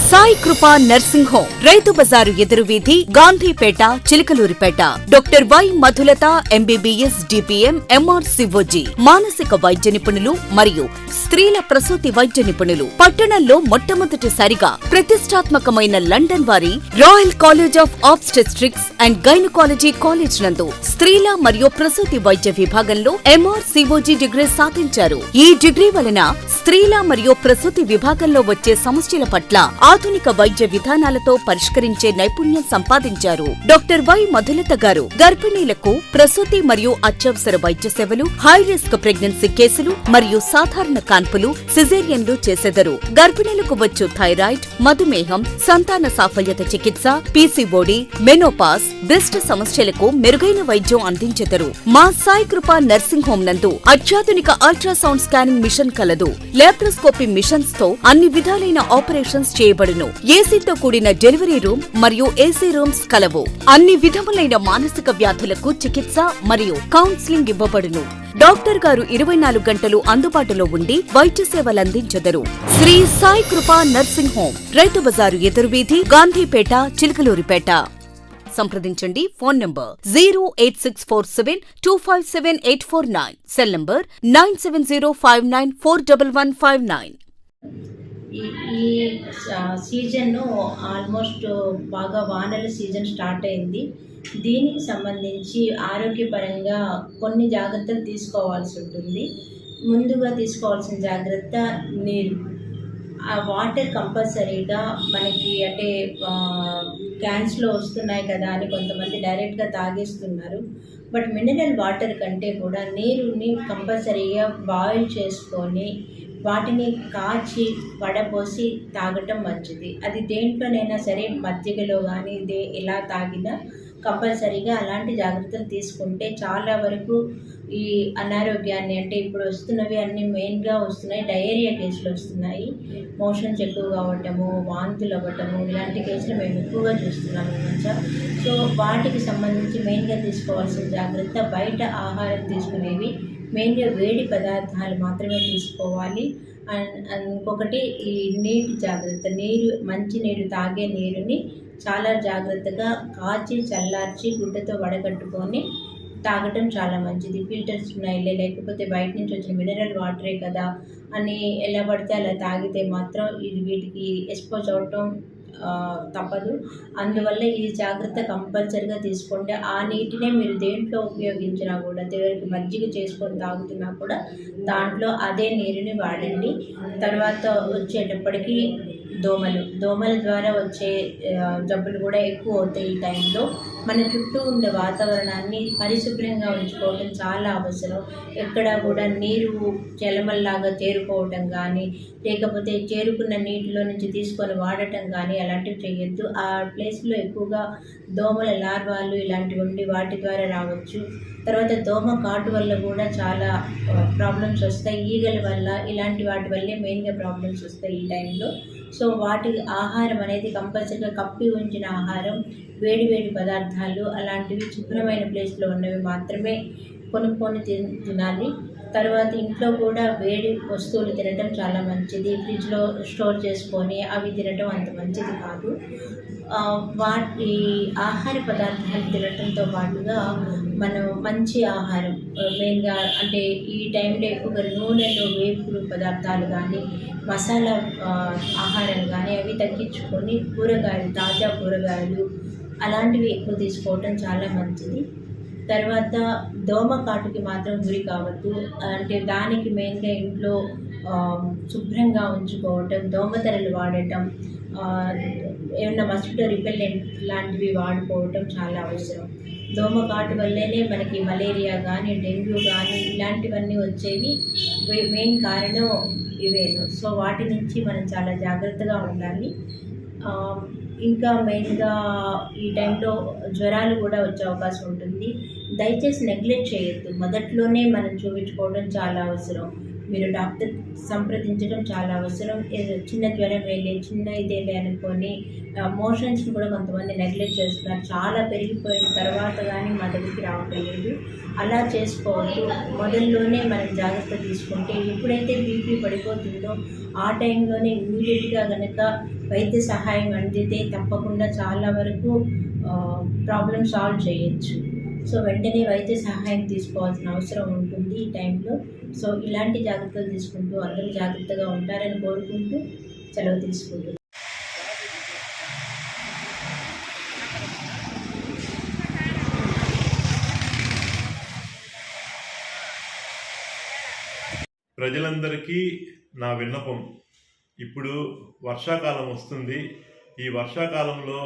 సాయి కృప nursing home, రైతు బజారు ఎదురు వీధి, Gandhipeta, Chilakaluripet. Doctor Y Madhulatha MBBS DPM MRCOG, మానసిక వైద్య నిపుణులు మరియు స్త్రీల ప్రసూతి వైద్య నిపుణులు. పట్టణంలో మొట్టమొదటిసారిగా ప్రతిష్టాత్మకమైన లండన్ వారి royal college of obstetrics and gynaecology college నందు స్త్రీల మరియు ప్రసూతి వైద్య విభాగంలో ఎంఆర్ సివోజీ డిగ్రీ సాధించారు. ఈ డిగ్రీ వలన స్త్రీల మరియు ప్రసూతి విభాగంలో వచ్చే సమస్యల పట్ల ఆధునిక వైద్య విధానాలతో పరిష్కరించే నైపుణ్యం సంపాదించారు. డాక్టర్ వై మధులత గారు గర్భిణీలకు ప్రసూతి మరియు అత్యవసర వైద్య సేవలు, హై రిస్క్ ప్రెగ్నెన్సీ కేసులు మరియు సాధారణ కాన్పులు, సిజేరియన్లు చేసెదరు. గర్భిణీలకు వచ్చు థైరాయిడ్, మధుమేహం, సంతాన సాఫల్యత చికిత్స, పీసీఓడి, మెనోపాస్, బ్రెస్ట్ సమస్యలకు మెరుగైన వైద్యం అందించెదరు. మా సాయి కృప నర్సింగ్ హోమ్ నందు అత్యాధునిక అల్ట్రాసౌండ్ స్కానింగ్ మిషన్ కలదు. లాప్రోస్కోపీ మిషన్స్ తో అన్ని విధాలైన ఆపరేషన్స్ చేయబడును. ఏసీతో కూడిన డెలివరీ రూమ్ మరియు ఏసీ రూమ్స్ కలవు. అన్ని విధములైన మానసిక వ్యాధులకు చికిత్స మరియు కౌన్సిలింగ్ ఇవ్వబడును. డాక్టర్ గారు 24 గంటలు అందుబాటులో ఉండి వైద్య సేవలందించెదరు. శ్రీ సాయి కృప నర్సింగ్ హోమ్, రైతు బజారు ఎదురువీధి, గాంధీపేట, చిలకలూరిపేట. సంప్రదించండి. Phone number 08647257849, cell number 9705941159. ఈ సీజన్ ఆల్మోస్ట్ బాగా వానల సీజన్ స్టార్ట్ అయింది. దీనికి సంబంధించి ఆరోగ్యపరంగా కొన్ని జాగ్రత్తలు తీసుకోవాల్సి ఉంటుంది. ముందుగా తీసుకోవాల్సిన జాగ్రత్త నీరు. ఆ వాటర్ కంపల్సరీగా మనకి అంటే క్యాన్స్లో వస్తున్నాయి కదా అని కొంతమంది డైరెక్ట్గా తాగేస్తున్నారు. బట్ మినరల్ వాటర్ కంటే కూడా నీరుని కంపల్సరీగా బాయిల్ చేసుకొని వాటిని కాచి వడపోసి తాగటం మంచిది. అది దేంట్లోనైనా సరే, మజ్జిగలో కానీ ఎలా తాగినా కంపల్సరీగా అలాంటి జాగ్రత్తలు తీసుకుంటే చాలా వరకు ఈ అనారోగ్యాన్ని, అంటే ఇప్పుడు వస్తున్నవి అన్నీ మెయిన్గా వస్తున్నాయి డయేరియా కేసులు వస్తున్నాయి. మోషన్స్ ఎక్కువగా అవ్వటము, వాంతులు అవ్వటము, ఇలాంటి కేసులు మేము ఎక్కువగా చూస్తున్నాము కొంచెం. సో వాటికి సంబంధించి మెయిన్గా తీసుకోవాల్సిన జాగ్రత్త, బయట ఆహారం తీసుకునేవి మెయిన్గా వేడి పదార్థాలు మాత్రమే తీసుకోవాలి. అండ్ ఇంకొకటి ఈ నీటి జాగ్రత్త. మంచి నీరు, తాగే నీరుని చాలా జాగ్రత్తగా కాచి చల్లార్చి గుడ్డతో వడగట్టుకొని తాగటం చాలా మంచిది. ఫిల్టర్స్ ఉన్నాయిలే, లేకపోతే బయట నుంచి వచ్చిన మినరల్ వాటరే కదా అని ఎలా పడితే అలా తాగితే మాత్రం వీటికి ఎక్స్పోజ్ అవటం తప్పదు. అందువల్ల ఈ జాగ్రత్త కంపల్సరిగా తీసుకోండి. ఆ నీటినే మీరు దేంట్లో ఉపయోగించినా కూడా, చివరికి మజ్జిగ చేసుకొని తాగుతున్నా కూడా దాంట్లో అదే నీరుని వాడండి. తర్వాత వచ్చేటప్పటికి దోమల ద్వారా వచ్చే జబ్బులు కూడా ఎక్కువ అవుతాయి. ఈ టైంలో మన చుట్టూ ఉండే వాతావరణాన్ని పరిశుభ్రంగా ఉంచుకోవటం చాలా అవసరం. ఎక్కడ కూడా నీరు జలమల్లాగా చేరుకోవటం కానీ, లేకపోతే చేరుకున్న నీటిలో నుంచి తీసుకొని వాడటం కానీ అలాంటివి చేయొద్దు. ఆ ప్లేస్లో ఎక్కువగా దోమల లార్వాలు ఇలాంటివి ఉండి వాటి ద్వారా రావచ్చు. తర్వాత దోమ కాటు వల్ల కూడా చాలా ప్రాబ్లమ్స్ వస్తాయి. ఈగల వల్ల, ఇలాంటి వాటి వల్లే మెయిన్గా ప్రాబ్లమ్స్ వస్తాయి ఈ టైంలో. సో వాటి ఆహారం అనేది కంపల్సరీగా కప్పి ఉంచిన ఆహారం, వేడి పదార్థాలు అలాంటివి శుభ్రమైన ప్లేస్లో ఉన్నవి మాత్రమే కొనుక్కొని తినాలి. తర్వాత ఇంట్లో కూడా వేడి వస్తువులు తినటం చాలా మంచిది. ఫ్రిడ్జ్లో స్టోర్ చేసుకొని అవి తినటం అంత మంచిది కాదు. వాటి ఆహార పదార్థాలు తినటంతో పాటుగా మనం మంచి ఆహారం, మెయిన్గా అంటే ఈ టైంలో ఎక్కువగా నూనెలో వేపుడు పదార్థాలు కానీ, మసాలా ఆహారం కానీ అవి తగ్గించుకొని కూరగాయలు, తాజా కూరగాయలు అలాంటివి ఎక్కువ తీసుకోవటం చాలా మంచిది. తర్వాత దోమ కాటుకి మాత్రం గురి కావద్దు. అంటే దానికి మెయిన్గా ఇంట్లో శుభ్రంగా ఉంచుకోవటం, దోమతెరలు వాడటం, ఏమన్నా మస్కిటో రిపెల్లెంట్ లాంటివి వాడుకోవటం చాలా అవసరం. దోమ కాటు వల్లనే మనకి మలేరియా కానీ, డెంగ్యూ కానీ ఇలాంటివన్నీ వచ్చేవి. మెయిన్ కారణం ఇవే. సో వాటి నుంచి మనం చాలా జాగ్రత్తగా ఉండాలి. ఇంకా మెయిన్గా ఈ టైంలో జ్వరాలు కూడా వచ్చే అవకాశం ఉంటుంది. దయచేసి నెగ్లెక్ట్ చేయొద్దు. మొదట్లోనే మనం చూపించుకోవడం చాలా అవసరం. మీరు డాక్టర్ సంప్రదించడం చాలా అవసరం. ఏదో చిన్న జ్వరం వెళ్ళి చిన్న ఇదేలే అనుకొని మోషన్స్‌ని కూడా కొంతమంది నెగ్లెక్ట్ చేస్తున్నారు. చాలా పెరిగిపోయిన తర్వాత గానీ మా దగ్గరికి రావటం లేదు. అలా చేసుకోవద్దు. మొదల్లోనే మనం జాగ్రత్త తీసుకుంటే ఎప్పుడైతే బీపీ పడిపోతుందో ఆ టైంలోనే ఇమ్మీడియట్‌గా గనక వైద్య సహాయం అందితే తప్పకుండా చాలా వరకు ప్రాబ్లమ్ సాల్వ్ చేయొచ్చు. సో వెంటనే వైద్య సహాయం తీసుకోవాల్సిన అవసరం ఉంటుంది ఈ టైంలో. సో ఇలాంటి జాగ్రత్తలు తీసుకుంటూ అందరూ జాగ్రత్తగా ఉంటారని కోరుకుంటూ సెలవు తీసుకుంటున్నాను. ప్రజలందరికీ నా విన్నపం, ఇప్పుడు వర్షాకాలం వస్తుంది. ఈ వర్షాకాలంలో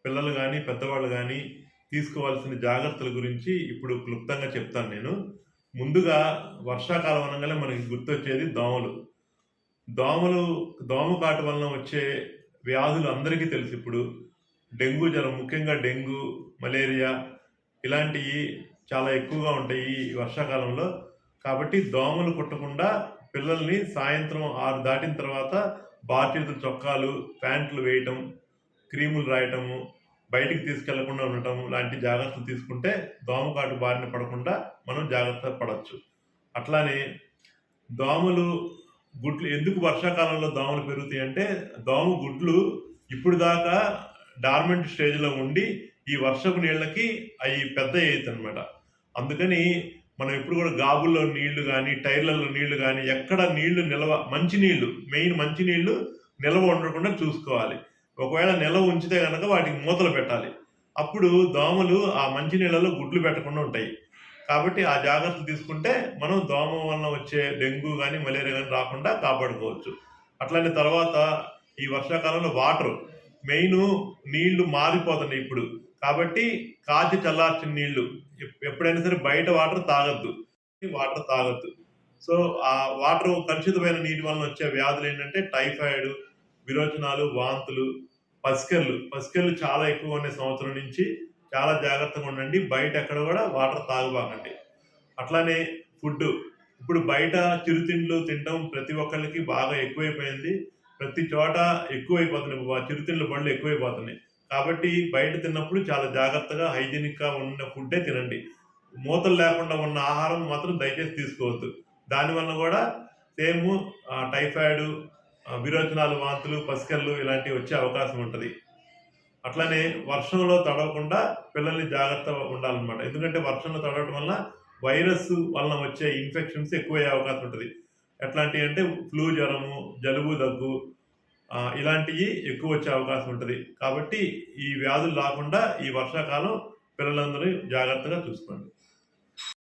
పిల్లలు కానీ పెద్దవాళ్ళు కానీ తీసుకోవాల్సిన జాగ్రత్తల గురించి ఇప్పుడు క్లుప్తంగా చెప్తాను నేను. ముందుగా వర్షాకాలం అనగానే మనకి గుర్తొచ్చేది దోమలు. దోమ కాటు వలన వచ్చే వ్యాధులు అందరికీ తెలుసు. ఇప్పుడు డెంగ్యూ జ్వరం, ముఖ్యంగా డెంగ్యూ, మలేరియా ఇలాంటివి చాలా ఎక్కువగా ఉంటాయి ఈ వర్షాకాలంలో. కాబట్టి దోమలు కుట్టకుండా పిల్లల్ని సాయంత్రం 6 దాటిన తర్వాత బాధ్యత చొక్కాలు, ప్యాంట్లు వేయటం, క్రీములు రాయటము, బయటికి తీసుకెళ్లకుండా ఉండటం లాంటి జాగ్రత్తలు తీసుకుంటే దోమకాటు బారిన పడకుండా మనం జాగ్రత్త పడవచ్చు. అట్లానే దోమలు గుడ్లు ఎందుకు వర్షాకాలంలో దోమలు పెరుగుతాయి అంటే, దోమ గుడ్లు ఇప్పుడు దాకా డార్మెంట్ స్టేజ్లో ఉండి ఈ వర్షపు నీళ్ళకి అవి పెద్ద అవుతాయి అనమాట. అందుకని మనం ఎప్పుడు కూడా గాబుల్లో నీళ్లు కానీ, టైర్లలో నీళ్లు కానీ, ఎక్కడ నీళ్లు మెయిన్ మంచి నీళ్లు నిల్వ ఉండకుండా చూసుకోవాలి. ఒకవేళ నిల్వ ఉంచితే కనుక వాటికి మూతలు పెట్టాలి. అప్పుడు దోమలు ఆ మంచి నీళ్ళలో గుడ్లు పెట్టకుండా ఉంటాయి. కాబట్టి ఆ జాగ్రత్తలు తీసుకుంటే మనం దోమ వలన వచ్చే డెంగ్యూ కానీ, మలేరియా కానీ రాకుండా కాపాడుకోవచ్చు. అట్లనే తర్వాత ఈ వర్షాకాలంలో వాటర్ మెయిన్ నీళ్లు మారిపోతున్నాయి ఇప్పుడు. కాబట్టి కాచి చల్లార్చిన నీళ్లు ఎప్పుడైనా సరే బయట వాటర్ తాగొద్దు. సో ఆ వాటర్ కలుషితమైన నీటి వలన వచ్చే వ్యాధులు ఏంటంటే టైఫాయిడ్, విరోచనాలు, వాంతులు, పసికెళ్ళు చాలా ఎక్కువ ఉన్నాయి. సంవత్సరం నుంచి చాలా జాగ్రత్తగా ఉండండి. బయట ఎక్కడ కూడా వాటర్ తాగబాకండి. అట్లానే ఫుడ్, ఇప్పుడు బయట చిరుతిండ్లు తినడం ప్రతి ఒక్కరికి బాగా ఎక్కువైపోయింది. ప్రతి చోట ఎక్కువైపోతున్నాయి, చిరుతిండ్ల బండ్లు ఎక్కువైపోతున్నాయి. కాబట్టి బయట తిన్నప్పుడు చాలా జాగ్రత్తగా హైజీనిక్గా ఉన్న ఫుడ్డే తినండి. మూతలు లేకుండా ఉన్న ఆహారం మాత్రం దయచేసి తీసుకోవద్దు. దానివల్ల కూడా సేమ్ టైఫాయిడ్, విరోచనాలు, వాంతులు, పసికళ్ళు ఇలాంటివి వచ్చే అవకాశం ఉంటుంది. అట్లానే వర్షంలో తడవకుండా పిల్లల్ని జాగ్రత్తగా ఉండాలన్నమాట. ఎందుకంటే వర్షంలో తడవడం వల్ల వైరస్ వలన వచ్చే ఇన్ఫెక్షన్స్ ఎక్కువయ్యే అవకాశం ఉంటుంది. ఎట్లాంటివి అంటే ఫ్లూ జ్వరము, జలుబు, దగ్గు ఇలాంటివి ఎక్కువ వచ్చే అవకాశం ఉంటుంది. కాబట్టి ఈ వ్యాధులు రాకుండా ఈ వర్షాకాలం పిల్లలందరూ జాగ్రత్తగా చూసుకోండి.